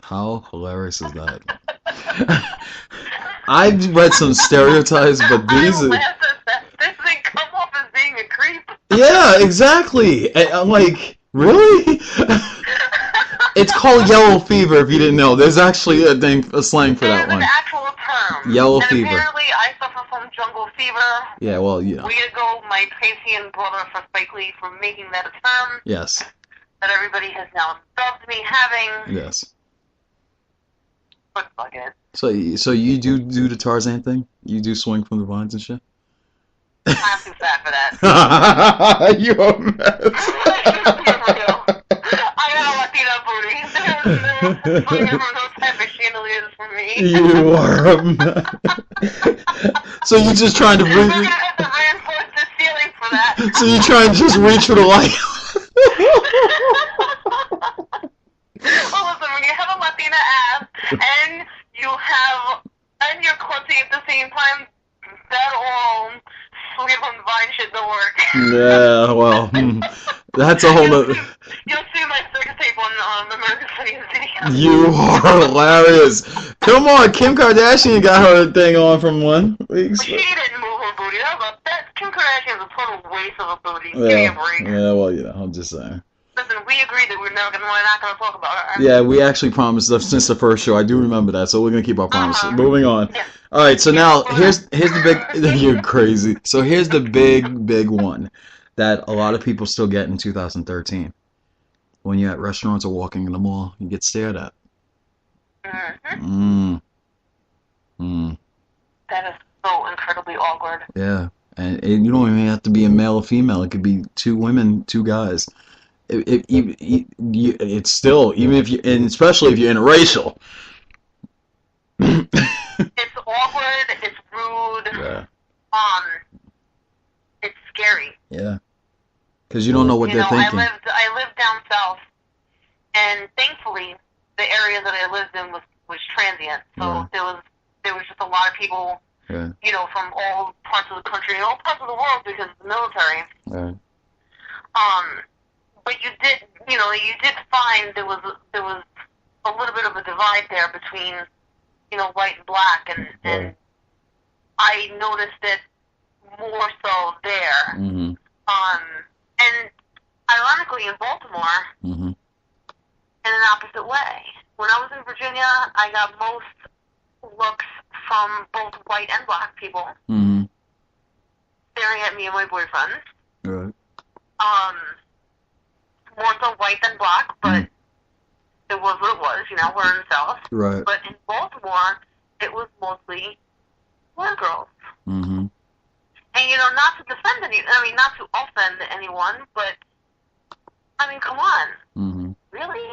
How hilarious is that? I've read some stereotypes, but these are... laughed at that. This thing come off as being a creep. Yeah, exactly. And I'm like, really? It's called yellow fever, if you didn't know. There's actually a slang for that one. There's an actual term. Yellow and fever. Apparently, I suffer from jungle fever. Yeah, well, you know. We gotta go, my Tracian brother, for Spike Lee, for making that a term. Yes. That everybody has now dubbed me having. Yes. But fuck it. So you do the Tarzan thing? You do swing from the vines and shit? I'm too fat for that. You're a mess. I got a Latina booty. There's no type of chandeliers for me. You are a mess. So you're just trying to We're bring... gonna have to reinforce the ceiling for that. So you're trying to just reach for the light. Well, listen, when you have a Latina ass and you're clutching at the same time, that all sleep on the vine shit don't work. Yeah, well, that's a whole other... You'll see my sex tape on America's Funniest Video. You are hilarious. Come on, Kim Kardashian got her thing on from 1 week. But she didn't move her booty. That Kim Kardashian is a total waste of a booty. Give me Yeah, a break. yeah, well, you know, I'm just saying. Listen, we agreed that we're not going to talk about her. Yeah, we actually promised that since the first show. I do remember that, so we're gonna keep our promise. Moving on. Yeah. All right, so now here's the big. You're crazy. So here's the big one that a lot of people still get in 2013. When you're at restaurants or walking in the mall, you get stared at. That is so incredibly awkward. Yeah, and you don't even have to be a male or female. It could be 2 women, 2 guys. It's still, even if you, and especially if you're interracial. It's awkward. It's rude. Yeah. It's scary. Yeah. Because you don't know what they're thinking. I lived down south, and thankfully, the area that I lived in was transient. So there was just a lot of people, Yeah. you know, from all parts of the country and all parts of the world because of the military. Right. But you did find there was a little bit of a divide there between, you know, white and black, and I noticed it more so there. Mm-hmm. And ironically, in Baltimore, in an opposite way. When I was in Virginia, I got most looks from both white and black people staring at me and my boyfriend. Right. More so white than black, but it was what it was. You know, we're in the South. Right. But in Baltimore, it was mostly black girls. Mm-hmm. And, you know, not to not to offend anyone, but, I mean, come on. Mm-hmm. Really?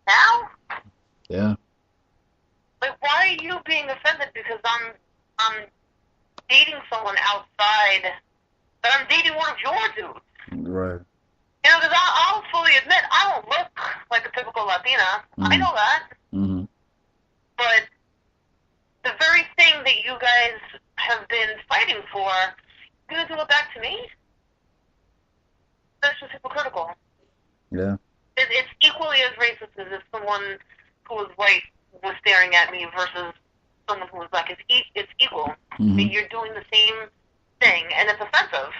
Now? Yeah. Like, why are you being offended because I'm dating someone outside, but I'm dating one of your dudes? Right. You know, because I'll fully admit, I don't look like a typical Latina. I know that. Mm-hmm. But the very thing that you guys have been fighting for, you're going to do it back to me? That's just hypocritical. Yeah. It's equally as racist as if someone who was white was staring at me versus someone who was black. It's equal. Mm-hmm. You're doing the same thing, and it's offensive.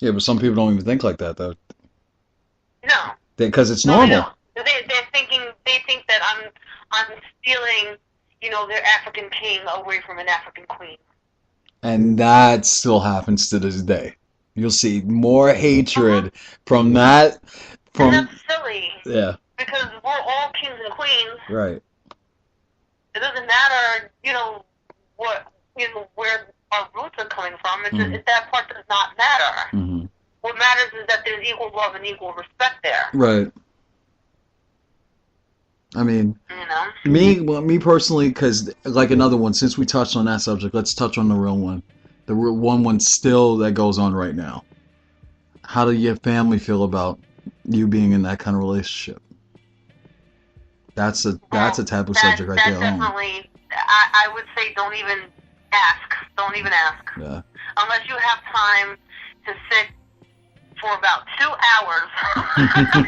Yeah, but some people don't even think like that, though. No. Because it's normal. No. They think that I'm stealing, you know, their African king away from an African queen. And that still happens to this day. You'll see more hatred from that. And that's silly. Yeah. Because we're all kings and queens. Right. It doesn't matter, you know, where our roots are coming from. That part does not matter. Mm-hmm. What matters is that there's equal love and equal respect there. Right. I mean, you know? me personally, because like another one, since we touched on that subject, let's touch on the real one. The real one still that goes on right now. How do your family feel about you being in that kind of relationship? That's a taboo subject right there. Definitely, I would say don't even ask. Don't even ask. Yeah. Unless you have time to sit for about 2 hours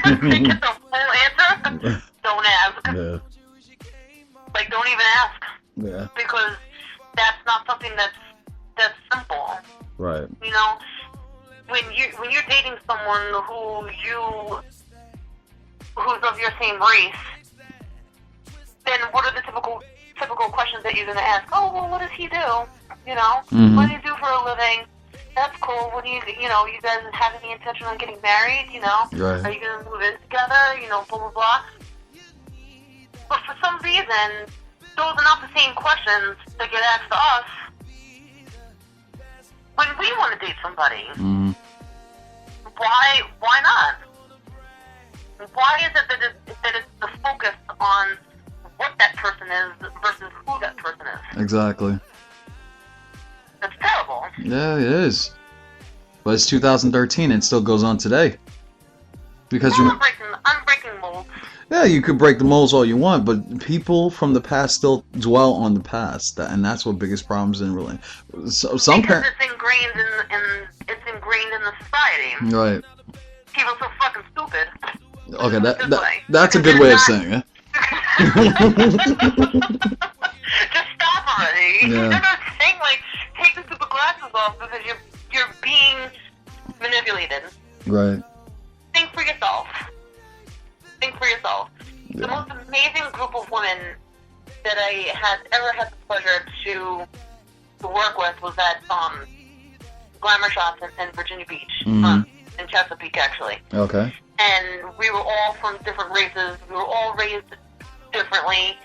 to get the full don't ask. Yeah. Like, don't even ask. Yeah. Because that's not something that's simple. Right. You know, when you're dating someone who's of your same race, then what are the typical questions that you're gonna ask? Oh, well, what does he do? You know, what do you do for a living? That's cool. What do you guys have any intention on getting married? You know, right. Are you gonna move in together? You know, blah blah blah. But for some reason, those are not the same questions that get asked to us when we want to date somebody. Why not? Why is it that it's the focus on what that person is versus who that person is? Exactly. That's terrible. Yeah, it is. But it's 2013 and it still goes on today. Because I'm breaking molds. Yeah, you could break the molds all you want, but people from the past still dwell on the past, and that's what biggest problems in really. So some because it's ingrained in the society. Right. People are so fucking stupid. Okay, that's a good way of saying it. Just stop already. Yeah. You're not saying like take the stupid glasses off because you're being manipulated. Right. Think for yourself. Yeah. The most amazing group of women that I ever had the pleasure to work with was at Glamour Shots in Virginia Beach, in Chesapeake actually. Okay. And we were all from different races. We were all raised differently,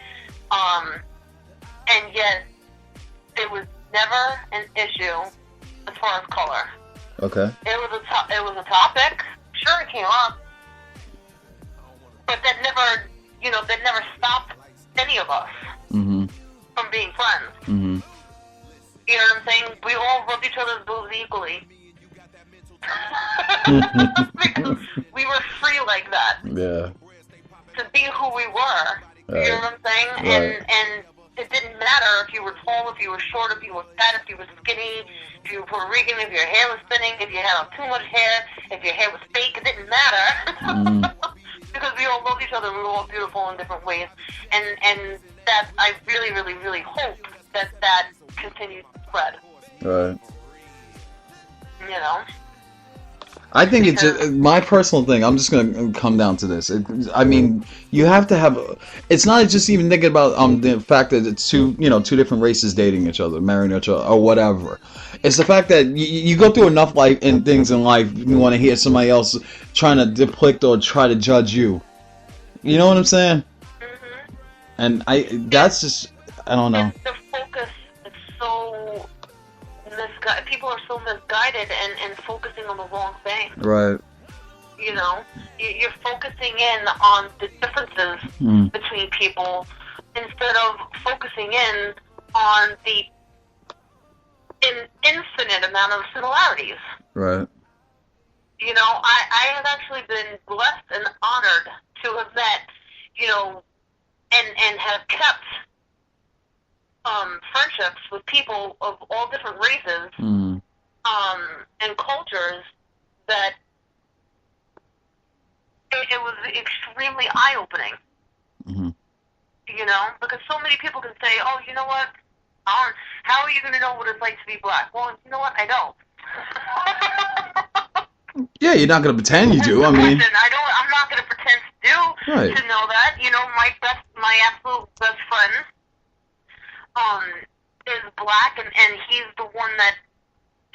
and yet it was never an issue as far as color. Okay. It was a topic. Sure, it came up, but that never stopped any of us from being friends. You know what I'm saying? We all rubbed each other's boobs equally. Because we were free like that. Yeah. To be who we were. Right. You know what I'm saying? Right. And it didn't matter if you were tall, if you were short, if you were fat, if you were skinny, if you were Puerto Rican, if your hair was thinning, if you had too much hair, if your hair was fake, it didn't matter. Because we all loved each other, we were all beautiful in different ways. And that I really, really, really hope that continues to spread. Right. You know? I think it's my personal thing. I'm just gonna come down to this. I mean, you have to have. It's not just even thinking about the fact that it's two different races dating each other, marrying each other, or whatever. It's the fact that you go through enough things in life. You want to hear somebody else trying to depict or try to judge you. You know what I'm saying? And that's just, I don't know. The focus is so people are so misguided and focusing on the wrong thing. Right. You know, you're focusing in on the differences between people instead of focusing in on the infinite amount of similarities. Right. You know, I have actually been blessed and honored to have met, and have kept friendships with people of all different races and cultures that it was extremely eye-opening. You know, because so many people can say, oh, you know what, how are you going to know what it's like to be black? Well, you know what, I don't. Yeah, you're not going to pretend you do. I mean, I'm not going to pretend to know that. You know, my absolute best friend is black, and he's the one that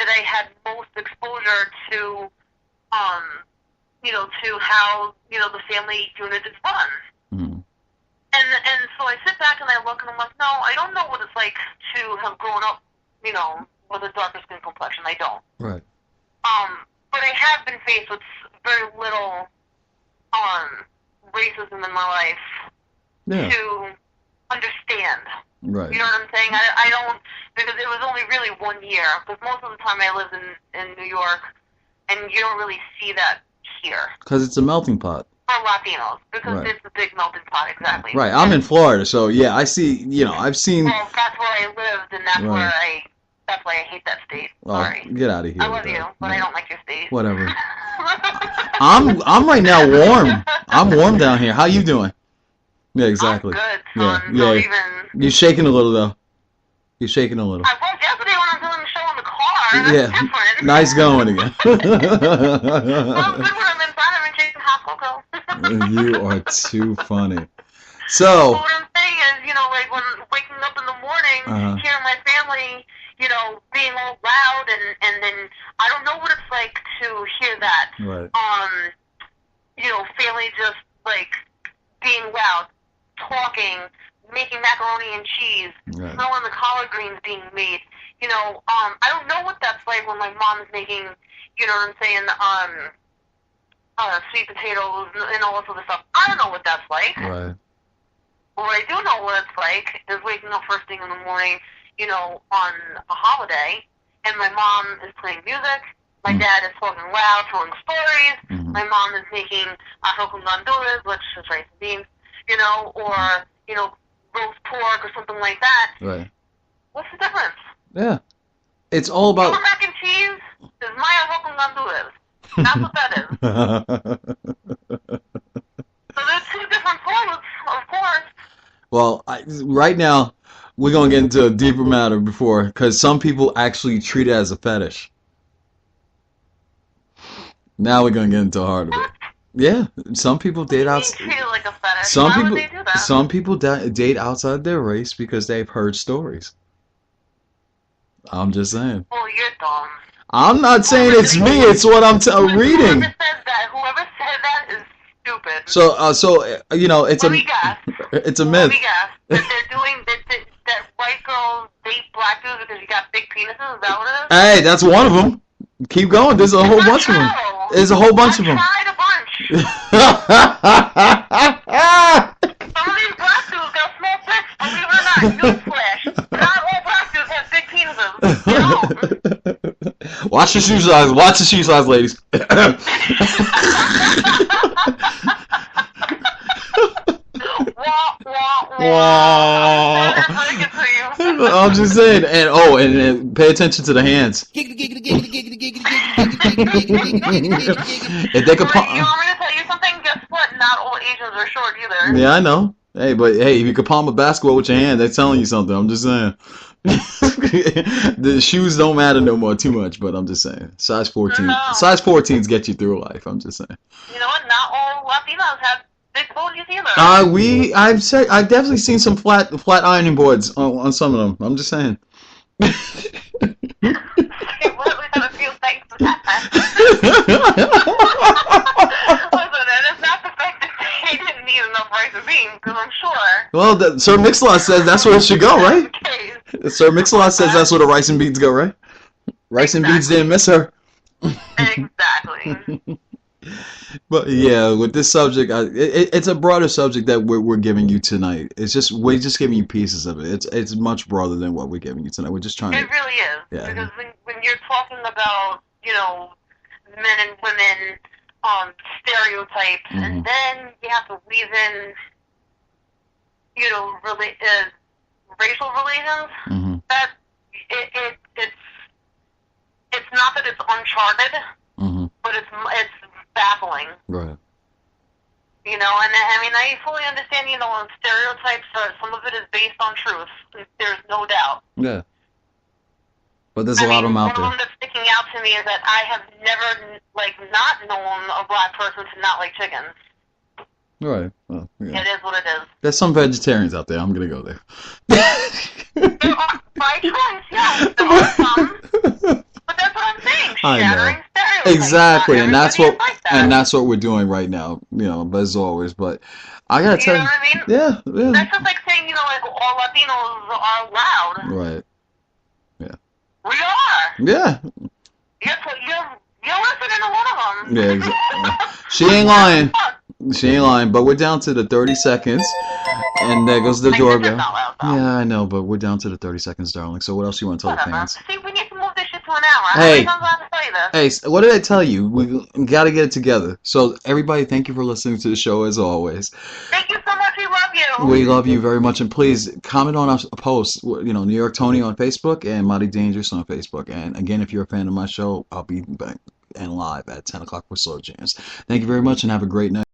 I had most exposure to, to how, the family unit is run. And so I sit back and I look and I'm like, no, I don't know what it's like to have grown up, with a darker skin complexion. I don't. Right. But I have been faced with very little racism in my life to understand. Right. You know what I'm saying? I don't, because it was only really 1 year, because most of the time I lived in New York, and you don't really see that here. Because it's a melting pot. For Latinos, because it's a big melting pot, exactly. Right, I'm in Florida, so yeah, I see, I've seen... Well, that's where I lived, and that's why I hate that state. Sorry. Get out of here. I love you, but I don't like your state. Whatever. I'm right now warm. I'm warm down here. How you doing? Yeah, exactly. I'm good, Yeah, son. yeah. Don't even. You're shaking a little though. You're shaking a little. I was yesterday when I'm doing the show in the car. That's Yeah, different. nice going again. Well, I'm good when I'm inside. I'm drinking hot cocoa. You are too funny. So. But what I'm saying is, you know, like when waking up in the morning, hearing my family, you know, being all loud, and then I don't know what it's like to hear that. Right. You know, family just like being loud, talking, making macaroni and cheese, Right. smelling the collard greens being made. You know, I don't know what that's like when my mom's making, you know what I'm saying, sweet potatoes and all this other stuff. I don't know what that's like. Right. What I do know what it's like is waking up first thing in the morning, you know, on a holiday, and my mom is playing music. My dad is talking loud, telling stories. My mom is making arroz con gandules, which is rice and beans, you know, or, you know, roast pork or something like that. Right. What's the difference? Yeah. It's all about. Your mac and cheese is my arroz con gandules. That's what that is. So there's two different foods, of course. Well, right now, we're going to get into a deeper matter because some people actually treat it as a fetish. Now we're going to get into the heart of it. Yeah, some people date outside. Treat it like a fetish. Some Why people, would they do that? some people date outside their race because they've heard stories. I'm just saying. Well, you're dumb. I'm not saying it's me. It's what I'm reading. Whoever said that is stupid. So you know, it's a myth. Let me guess. That they're doing that white girls date black dudes because you got big penises. Is that what it is? Hey, that's one of them. Keep going. There's a whole bunch of them. There's a whole bunch of them. I tried a bunch. Some of these black dudes got small dicks. Believe it or not. Newsflash. Not all black dudes have big penises. You know? Watch the shoe size. Watch the shoe size, ladies. I'm just saying, and pay attention to the hands. If they could, you want me to tell you something? Guess what? Not all Asians are short either. Yeah, I know. Hey, but hey, if you could palm a basketball with your hand, they're telling you something. I'm just saying. The shoes don't matter no more too much, but I'm just saying. Size 14. No. Size 14s get you through life. I'm just saying. You know what? Not all Latinos have big booties either. I've definitely seen some flat ironing boards on some of them. I'm just saying. Well, we have a few things to that. Listen, and it's not the fact that they didn't need enough rice and beans, because I'm sure. Well, Sir Mix-a-Lot says that's where it should go, right? Sir Mix-a-Lot says that's where the rice and beans go, right? Rice and beans didn't miss her. Exactly. But yeah, with this subject, it's a broader subject that we're giving you tonight. We're just giving you pieces of it. It's much broader than what we're giving you tonight. We're just trying. It really is. Yeah. Because when you're talking about, you know, men and women, stereotypes, and then you have to weave in, you know, racial relations. That it's not that it's uncharted, but it's baffling. Right. You know, and I mean, I fully understand, you know, on stereotypes, some of it is based on truth. There's no doubt. Yeah. But there's a lot of them out there. One that's sticking out to me is that I have never, like, not known a black person to not like chickens. Right. Well, yeah. It is what it is. There's some vegetarians out there. I'm going to go there. There are, by choice, yes. There are some. But that's what I'm saying. Shattering stereotypes. Exactly, and that's what we're doing right now. You know, but as always. But I gotta tell you, know what I mean? Yeah. That's just like saying, you know, like all Latinos are loud. Right. Yeah. We are. Yeah. You're listening to one of them. Yeah. Exactly. She ain't lying. She ain't lying. But we're down to the 30 seconds, and there goes the doorbell. Yeah, I know, but we're down to the 30 seconds, darling. So what else you want to tell the fans? See, we need to move this shit to an hour. Hey, what did I tell you? We got to get it together. So everybody, thank you for listening to the show as always. Thank you so much. We love you. We love you very much, and please comment on our posts. You know, New York Tony on Facebook and Mighty Dangerous on Facebook. And again, if you're a fan of my show, I'll be back and live at 10 o'clock with Slow Jams. Thank you very much, and have a great night.